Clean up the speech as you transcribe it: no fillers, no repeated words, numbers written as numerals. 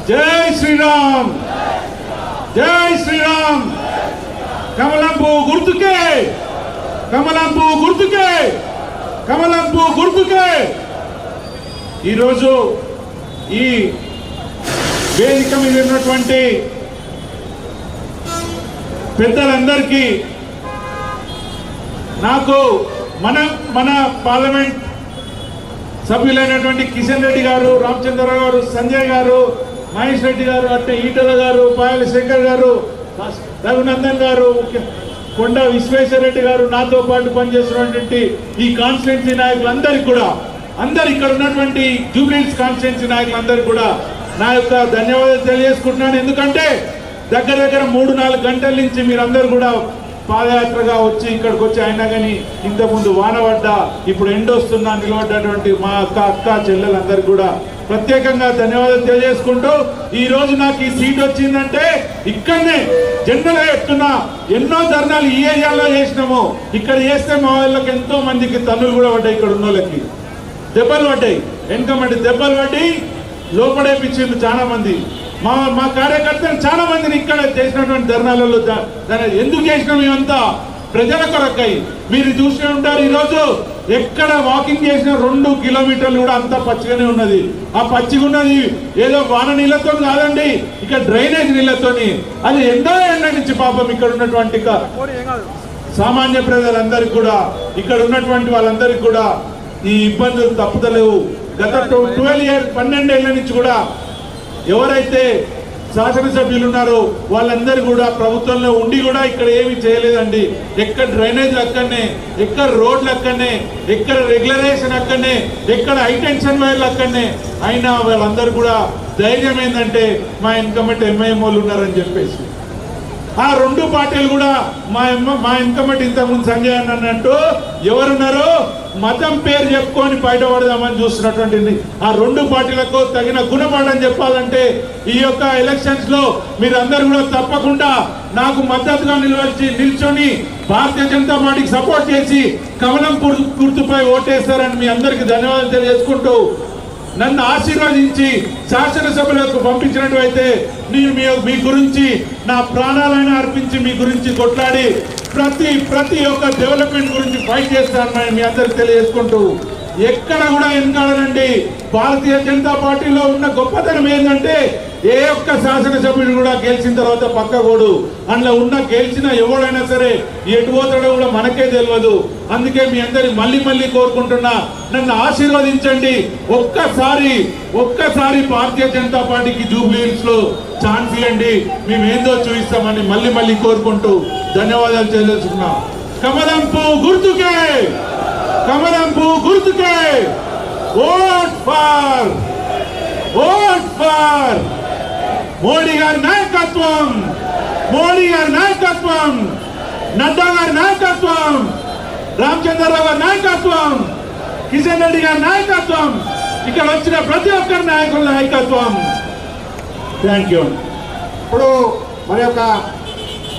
జై శ్రీరామ్, జై శ్రీరామ్. కమలంపు గుర్తుకే, కమలంపు గుర్తుకే, కమలంపు గుర్తుకే. ఈరోజు ఈ వేదిక మీద ఉన్నటువంటి పెద్దలందరికీ, నాకు మన పార్లమెంట్ సభ్యులైనటువంటి కిషన్ రెడ్డి గారు, రామచంద్రరావు గారు, సంజయ్ గారు, మహేష్ రెడ్డి గారు, అంటే ఈటల గారు, పాయల శంకర్ గారు, రఘునందన్ గారు, కొండ విశ్వేశ్వరరెడ్డి గారు, నాతో పాటు పనిచేస్తున్నటువంటి ఈ కాన్స్టిట్యున్సీ నాయకులందరికీ కూడా, అందరు ఇక్కడ ఉన్నటువంటి జూబ్లీహిల్స్ కాన్స్టిట్యున్సీ నాయకులందరికీ కూడా నా యొక్క ధన్యవాదాలు తెలియజేసుకుంటున్నాను. ఎందుకంటే దగ్గర 3-4 గంటల నుంచి మీరందరూ కూడా పాదయాత్రగా వచ్చి ఇక్కడికి వచ్చి, అయినా కానీ ఇంతకుముందు వాన పడ్డా ఇప్పుడు ఎండొస్తున్నా నిలబడ్డటువంటి మా అక్క చెల్లెలందరికీ కూడా ప్రత్యేకంగా ధన్యవాదాలు తెలియజేసుకుంటూ, ఈ రోజు నాకు ఈ సీట్ వచ్చిందంటే ఇక్కడనే జనరల్గా చెప్తున్నా, ఎన్నో ధర్నాలు ఈ ఏరియాలో చేసినాము. ఇక్కడ చేస్తే మా వాళ్ళకి ఎంతో మందికి తన్నులు కూడా పడ్డాయి, ఇక్కడ ఉన్న వాళ్ళకి దెబ్బలు పడ్డాయి, వెనకమంటే దెబ్బలు పడ్డి లోపడేపించింది చాలా మంది. మా కార్యకర్తలు చాలా మందిని ఇక్కడ చేసినటువంటి ధర్నాలలో ఎందుకు చేసినాం ఇవంతా ప్రజల కొరకై. మీరు చూస్తూ ఉంటారు, ఈరోజు ఎక్కడ వాకింగ్ చేసిన 2 కిలోమీటర్లు కూడా అంతా పచ్చిగానే ఉన్నది. ఆ పచ్చిగా ఉన్నది ఏదో వాన నీళ్లతో కాదండి, ఇక డ్రైనేజ్ నీళ్లతోని. అది ఎంతో ఎండ నుంచి పాపం ఇక్కడ ఉన్నటువంటి సామాన్య ప్రజలందరికీ కూడా, ఇక్కడ ఉన్నటువంటి వాళ్ళందరికీ కూడా ఈ ఇబ్బందులు తప్పుతలేవు. గత 12 ఏళ్ల నుంచి కూడా ఎవరైతే శాసనసభ్యులు ఉన్నారో వాళ్ళందరూ కూడా ప్రభుత్వంలో ఉండి కూడా ఇక్కడ ఏమీ చేయలేదండి. ఎక్కడ డ్రైనేజ్ అక్కడనే, ఎక్కడ రోడ్లు అక్కడనే, ఎక్కడ రెగ్యులరేషన్ అక్కడనే, ఎక్కడ హైటెన్షన్ వైర్లు అక్కడనే. అయినా వాళ్ళందరూ కూడా ధైర్యం ఏంటంటే మా ఇన్కమిటీ ఎంఐఎం వాళ్ళు ఉన్నారని చెప్పేసి. ఆ 2 పార్టీలు కూడా మా ఇన్కమిటీ ఇంతకుముందు సంజయ్ అన్నట్టు ఎవరున్నారో మతం పేరు చెప్పుకొని బయటపడదామని చూస్తున్నటువంటి ఆ 2 పార్టీలకు తగిన గుణపాఠం చెప్పాలంటే ఈ యొక్క ఎలక్షన్స్ లో మీరందరూ కూడా తప్పకుండా నాకు మద్దతుగా నిల్చొని భారతీయ జనతా పార్టీకి సపోర్ట్ చేసి కమలం గుర్తుపై ఓటేస్తారని మీ అందరికీ ధన్యవాదాలు తెలియజేసుకుంటూ, నన్ను ఆశీర్వదించి శాసనసభలకు పంపించినట్లయితే నేను మీ గురించి నా ప్రాణాలైనా అర్పించి మీ గురించి కొట్లాడి ప్రతి ఒక్క డెవలప్మెంట్ గురించి ఫైట్ చేస్తానని మీ అందరికి తెలియజేసుకుంటూ, ఎక్కడ కూడా వెనకాడనండి. భారతీయ జనతా పార్టీలో ఉన్న గొప్పతనం ఏంటంటే ఏ ఒక్క శాసనసభ్యుడు కూడా గెలిచిన తర్వాత పక్కకూడు. అందులో గెలిచిన ఎవడైనా సరే ఎటు పోతాడో కూడా మనకే తెలియదు. అందుకే మీ అందరి మళ్ళీ కోరుకుంటున్నా, నన్ను ఆశీర్వదించండి. ఒక్కసారి భారతీయ జనతా పార్టీకి జూబ్లీహిల్స్ లో ఛాన్స్ ఇవ్వండి, మేమేందో చూపిస్తామని మళ్ళీ కోరుకుంటూ ధన్యవాదాలు తెలియజేసుకున్నాం. కమలంపు గుర్తుకే, కమలంపు గుర్తుకే ఓట్ ఫర్ మోడీ గారి నాయకత్వం, మోడీ గారి నాయకత్వం, నడ్డా గారి నాయకత్వం, రామచంద్రరావు గారి నాయకత్వం, కిషన్ రెడ్డి గారి నాయకత్వం, ఇక్కడ వచ్చిన ప్రతి ఒక్కరి నాయకుల నాయకత్వం. Thank you. ఇప్పుడు మన యొక్క